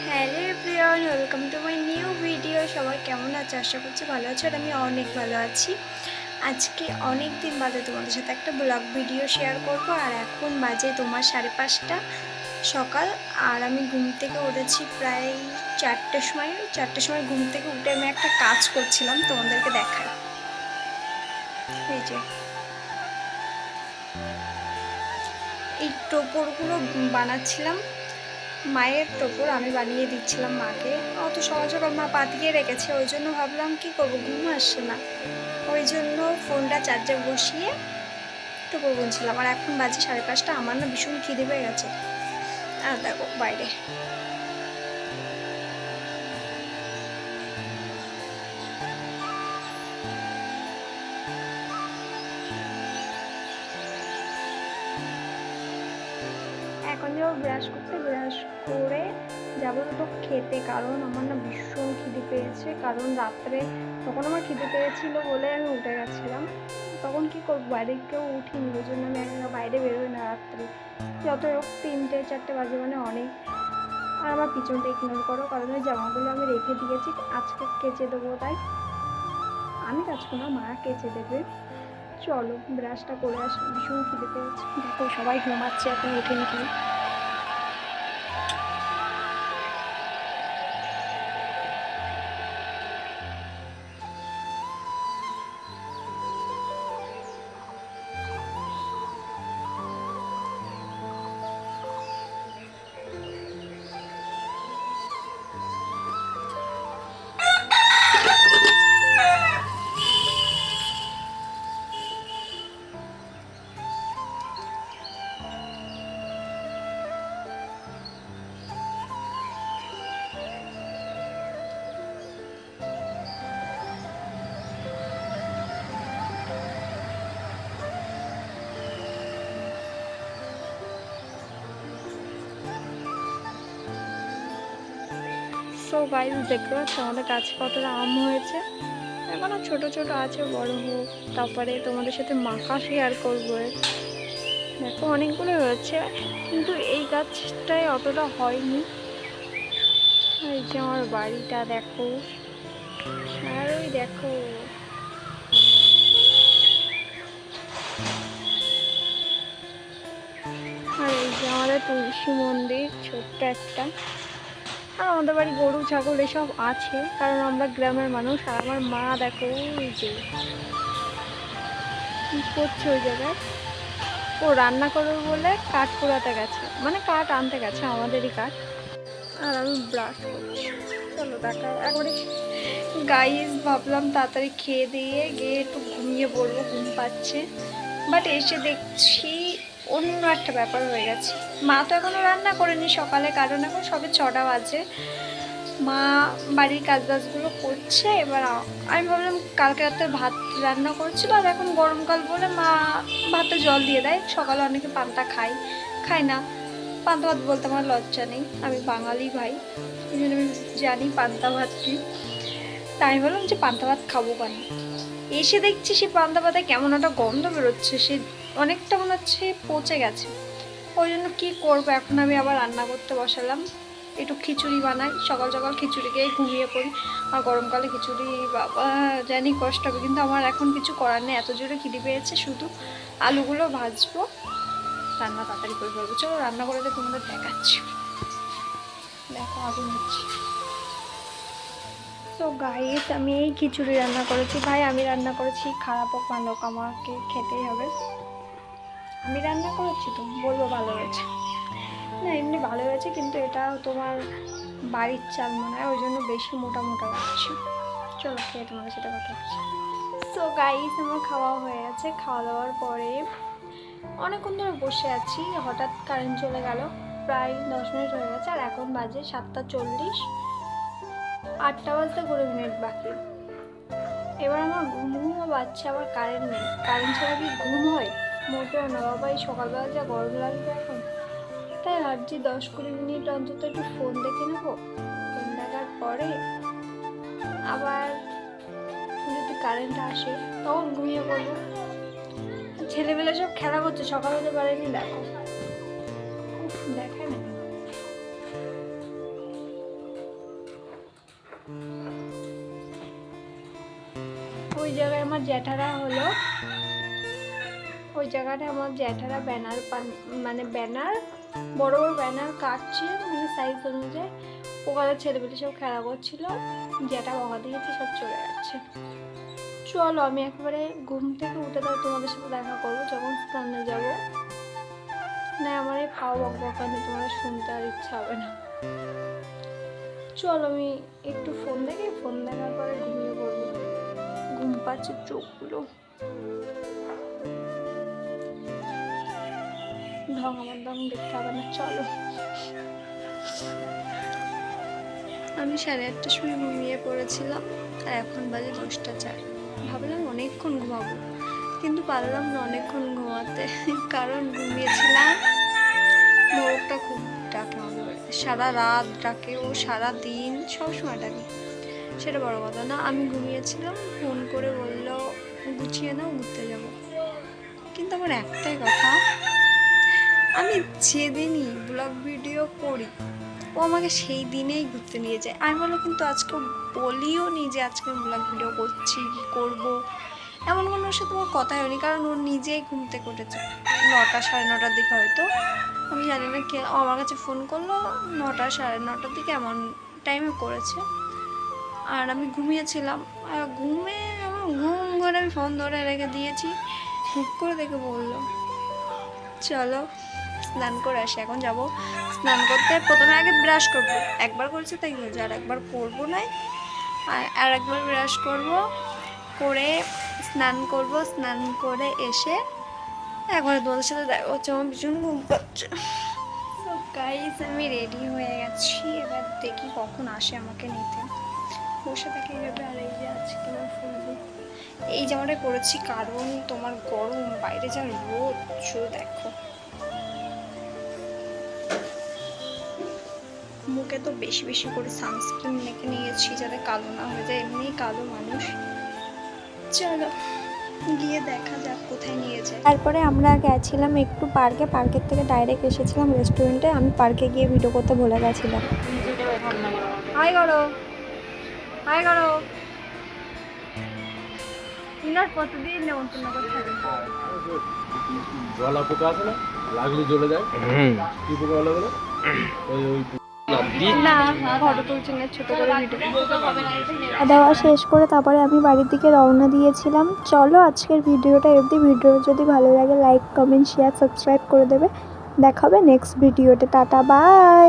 Hello everyone, welcome to my new video. সবাই কেমন আছে? আশা করছি ভালো আছো। আর আমি অনেক ভালো আছি। আজকে অনেক দিন বাদে তোমাদের সাথে একটা ব্লগ ভিডিও শেয়ার করব। আর এখন বাজে তোমার 5:30 সকাল। আর আমি ঘুম থেকে উঠেছি প্রায় 4টের সময়। 4টের সময় ঘুম থেকে উঠে আমি একটা কাজ করছিলাম, তোমাদেরকে দেখাই। এই যে এই টোপরগুলো বানাচ্ছিলাম, মায়ের টোপর আমি বানিয়ে দিচ্ছিলাম মাকে। অত সকাল সকাল মা পাতিয়ে রেখেছে, ওই জন্য ভাবলাম কি করব, ঘুম আসছে না, ওই জন্য ফোনটা চার্জে বসিয়ে টোপর বুনছিলাম। আর এখন বাজে 5:30। আমার না ভীষণ খিদে পেয়ে গেছে। আর দেখো বাইরে এখন যাবো ব্রাশ করতে, ব্রাশ করে যাবো তো খেতে, কারণ আমার না ভীষণ খিদে পেয়েছে। কারণ রাত্রে তখন আমার খিদে পেয়েছিল বলে আমি উঠে গেছিলাম। তখন কি করবো, বাইরে কেউ উঠিনি, ওই জন্য আমি একা বাইরে বেরোই না রাত্রে। যত হোক 3টে 4টে বাজে মানে অনেক। আর আমার পিছনটা ইগনোর করো, কারণ ওই জামাগুলো আমি রেখে দিয়েছি, আজকে কেচে দেবো। তাই আমি কাচবো না, মা কেচে দেবে। চলো ব্রাশটা করে আসি, ভীষণ খিদে পেয়েছে। দেখো সবাই ঘুমাচ্ছে, এখন উঠেনি কেউ। সো গাইস, দেখতে পাচ্ছ আমাদের গাছে কতটা আম হয়েছে। এখনো ছোট ছোট আছে, বড় হোক তারপরে তোমাদের সাথে মাখা শেয়ার করবো। দেখো অনেকগুলো হয়েছে, কিন্তু এই গাছটায় অতটা হয়নি। এই যে আমার বাড়িটা দেখো, আর ওই দেখো আর এই যে আমাদের তুলসী মন্দির ছোট্ট একটা। আর আমাদের বাড়ি গরু ছাগল এসব আছে, কারণ আমরা গ্রামের মানুষ। আর আমার মা দেখো ওই যে কি করছে ওই জায়গায়, ও রান্না করবে বলে কাঠ কুড়াতে গেছে, মানে কাঠ আনতে গেছে, আমাদেরই কাঠ। আর আমি ব্রাশ করছি। চলো দেখা একবারে গাইস, ভাবলাম তাড়াতাড়ি খেয়ে দিয়ে গিয়ে একটু ঘুমিয়ে পড়বো, ঘুম পাচ্ছে। বাট এসে দেখছি অন্য একটা ব্যাপার হয়ে গেছে। মা তো এখনো রান্না করেনি সকালে, কারণ এখন সবে 6টা বাজে। মা বাড়ির কাজ বাজগুলো করছে। এবার আমি ভাবলাম কালকে রাতে ভাত রান্না করেছিল, আর এখন গরমকাল বলে মা ভাতে জল দিয়ে দেয়। সকালে অনেকে পান্তা খায় না। পান্তা ভাত বলতে আমার লজ্জা নেই, আমি বাঙালি ভাই, এই জন্য আমি জানি পান্তা ভাত কি। তাই আমি বললাম যে পান্তা ভাত খাবো কেন। এসে দেখছি সে পান্তা ভাতে কেমন একটা গন্ধ বেরোচ্ছে, সে অনেকটা মনে হচ্ছে পচে গেছে। ওই জন্য কী করবো, এখন আমি আবার রান্না করতে বসালাম। একটু খিচুড়ি বানাই, সকাল সকাল খিচুড়ি খেয়ে ঘুমিয়ে পড়ি। আর গরমকালে খিচুড়ি বাবা জানি কষ্ট হবে, কিন্তু আমার এখন কিছু করার নেই, এত জোরে খিদে পেয়েছে। শুধু আলুগুলো ভাজবো, রান্না তাড়াতাড়ি করে ফেলবো। চলো রান্না করে তোমাদের দেখাচ্ছি। দেখো আগুন হচ্ছে। তো গাইস, আমি এই খিচুড়ি রান্না করেছি। ভাই আমি রান্না করেছি, খারাপ হোক ভালো হোক আমাকে খেতেই হবে। আমি রান্না করেছি তো বলবো ভালো হয়েছে। না এমনি ভালো হয়েছে, কিন্তু এটা তোমার বাড়ির চাল মনে হয়, ওই জন্য বেশি মোটা মোটা লাগছে। চলো খেয়ে তোমাদের সাথে কথা হচ্ছে। সো গাইস, আমার খাওয়া হয়ে গেছে। খাওয়া দাওয়ার পরে অনেকক্ষণ ধরে বসে আছি, হঠাৎ কারেন্ট চলে গেল। প্রায় 10 মিনিট হয়ে গেছে, আর এখন বাজে 7টা 40। 8টা বাজতে 20 মিনিট বাকি। এবার আমার ঘুমও পাচ্ছে, আবার কারেন্ট নেই। কারেন্ট ছাড়া কি ঘুম হয়? মোটেও না বাবা, এই সকালবেলা যা গরম লাগবে এখন। তাই ভাবছি 10-20 মিনিট অন্তত একটু ফোন দেখে নেবো। ফোন দেখার পরে আবার যদি কারেন্ট আসে তখন ঘুমিয়ে পড়বো। ছেলেবেলা সব খেলা করছে, সকাল হতে পারেনি। দেখো দেখায় না, জায়গায় আমার জ্যাঠারা হলো, ওই জায়গাটায় আমার জ্যাঠারা ব্যানার মানে ব্যানার বড় বড় ব্যানার কাটছে, মানে সাইজ অনুযায়ী। ওখানে ছেলেমেলে সব খেলা করছিল, জ্যাঠা বকা দিয়েছে, সব চলে যাচ্ছে। চলো আমি একবারে ঘুম থেকে উঠে তাহলে তোমাদের সাথে দেখা করবো যখন স্নানে যাব। না আমার এই খাওয়া বকবকানি তোমাদের শুনতে আর ইচ্ছা হবে না। চলো আমি একটু ফোন দেখার পরে ঘুমিয়ে পড়বো। ঘুম পাচ্ছে চোখগুলো, ঢং আমার ঢং দেখতে হবে না। চলো আমি 8:30টার সময় ঘুমিয়ে পড়েছিলাম, আর এখন বাজে 10:04। ভাবলাম অনেকক্ষণ ঘুমাবো, কিন্তু পারলাম না অনেকক্ষণ ঘুমাতে, কারণ ঘুমিয়েছিলাম। মোরগটা খুব ডাকে আমাদের বাড়িতে, সারা রাত ডাকে, ও সারা দিন সবসময় ডাকে, সেটা বড় কথা না। আমি ঘুমিয়েছিলাম, ফোন করে বললো গুছিয়ে নাও ঘুরতে যাব। কিন্তু আমার একটাই কথা, আমি যেদিনই ব্লগ ভিডিও করি ও আমাকে সেই দিনেই ঘুরতে নিয়ে যায়। আমি বলো কিন্তু আজকে বলিও নি যে আজকে ব্লগ ভিডিও করছি কি করবো, এমন কোনো ওর সাথে আমার কথাই হয়নি, কারণ ও নিজেই ঘুম থেকে উঠেছে 9টা 9:30টার দিকে হয়তো, আমি জানি না কে। ও আমার কাছে ফোন করলো 9টা 9:30টার দিকে, এমন টাইমে করেছে। আর আমি ঘুমিয়েছিলাম, আর ঘুমে আমার ঘুম করে আমি ফোন ধরে রেখে দিয়েছি। হুট করে দেখে বললো চলো স্নান করে আসি। এখন যাব স্নান করতে, প্রথমে আগে ব্রাশ করবো, একবার করেছে তাই হয়েছে, আর একবার করবো না, আর একবার ব্রাশ করব, করে স্নান করব, স্নান করে এসে একবারে তোমাদের সাথে দেখা হচ্ছে। আমার ভীষণ ঘুম পাচ্ছে। তো গাইস আমি রেডি হয়ে গেছি, এবার দেখি কখন আসে আমাকে নিতে। বসে থাকি এভাবে। আর এই যে আজকে আমার ফুলবো এই জামাটা পরেছি কারণ তোমার গরম, বাইরে যা রোদ, শুধু দেখো। মুখে তো বেশি বেশি করে সানস্ক্রিন মেখে নিয়েছি যাতে কালো না হয়ে যায়, এমনি কালো মানুষ। চলো গিয়ে দেখা যাক কোথায় নিয়ে যায়। তারপরে আমরা গেছিলাম একটু পার্কে, পার্কের থেকে ডাইরেক্ট এসেছিলাম রেস্টুরেন্টে। আমি পার্কে গিয়ে ভিডিও করতে ভুলে গেছিলাম। হাই করো, হাই করো। ইনার কতদিন নেমন্তন্ন করতে হবে? জলা পোকা আছে না, লাগলে জ্বলে যায়। কি পোকা বলে বলে ওই ওই না ফটো তুলছি না, ছোট করে ভিডিও। খাওয়া শেষ করে তারপরে আমি বাড়ির দিকে রওনা দিয়েছিলাম। চলো আজকের ভিডিওটা অবধি। ভিডিও যদি ভালো লাগে লাইক কমেন্ট শেয়ার সাবস্ক্রাইব করে দেবে। দেখা হবে নেক্সট ভিডিওতে। Tata bye.